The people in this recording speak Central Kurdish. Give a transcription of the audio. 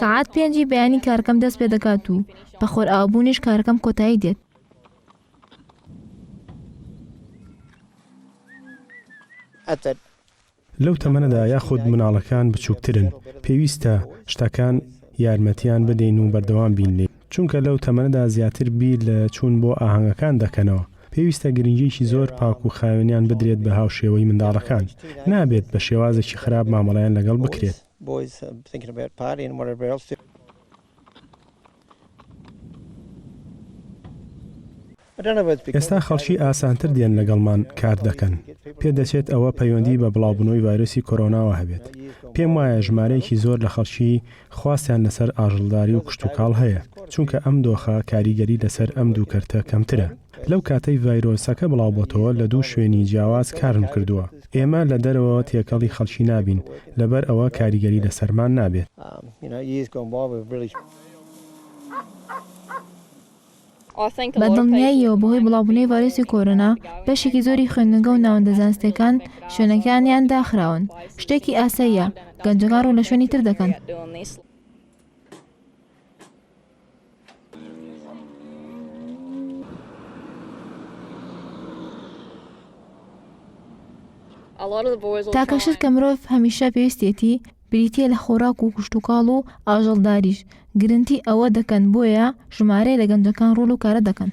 سەعات 5 بەیانی کارەکەم دەست پێ دەکات و بە خۆر ئاوبوونیش کارەکەم کۆتایی دێت. لەو تەمەنەدا یاخود مناڵەکان بچووکترن پێویستە شتەکان یارمەتیان بدەین و بەردەوام بین لێ، چونکە لەو تەمەنەدا زیاتر بیر لە چوون بۆ ئاهەنگەکان دەکەنەوە. پێویستە گرنگیشی زۆر پاک و خاوێنیان بدرێت بە هاوشێوەی منداڵەکان، نابێت بە شێوازێکی خراپ مامەڵەیان لەگەڵ بکرێت. ئێستا خەڵکی ئاسانتر دێن لەگەڵمان کار دەکەن. پێدەچێت ئەوە پەیوەندی بە بڵاوبوونەوەی ڤایرۆسی کۆرۆناوە هەبێت. پێم وایە ژمارەیەکی زۆر لە خەڵکی خواستیان لەسەر ئاژەڵداری و کشتتوکاڵ هەیە، چونکە ئەم دۆخە کاریگەری لەسەر ئەم دوو کەرتە کەمترە. لەو کاتەی ڤایرۆسەکە بڵاوبۆتەوە لە دوو شوێنی جیاواز کارم کردووە. ئێمە لە دەرەوە تێکەڵی خەڵکی نابین لەبەر ئەوە کاریگەری لەسەرمان نابێت. بەدڵنیاییەوە بەهۆی بڵاوبوونەی ڤایرۆسی کۆرۆنا بەشێکی زۆری خوێندنگە و ناوەندە زانستیەکان شوێنەکانیان داخراون. شتێکی ئاساییە گەنجەکان ڕوو لە شوێنی تر دەکەن. تاکەشت کە مرۆڤ هەمیشە پێویستێتی بریتیە لە خۆراک و کشتتوکاڵ و ئاژەڵداریش گرنگی ئەوە دەکەن، بۆیە ژمارەیە لە گەنجەکان ڕوول و کارە دەکەن.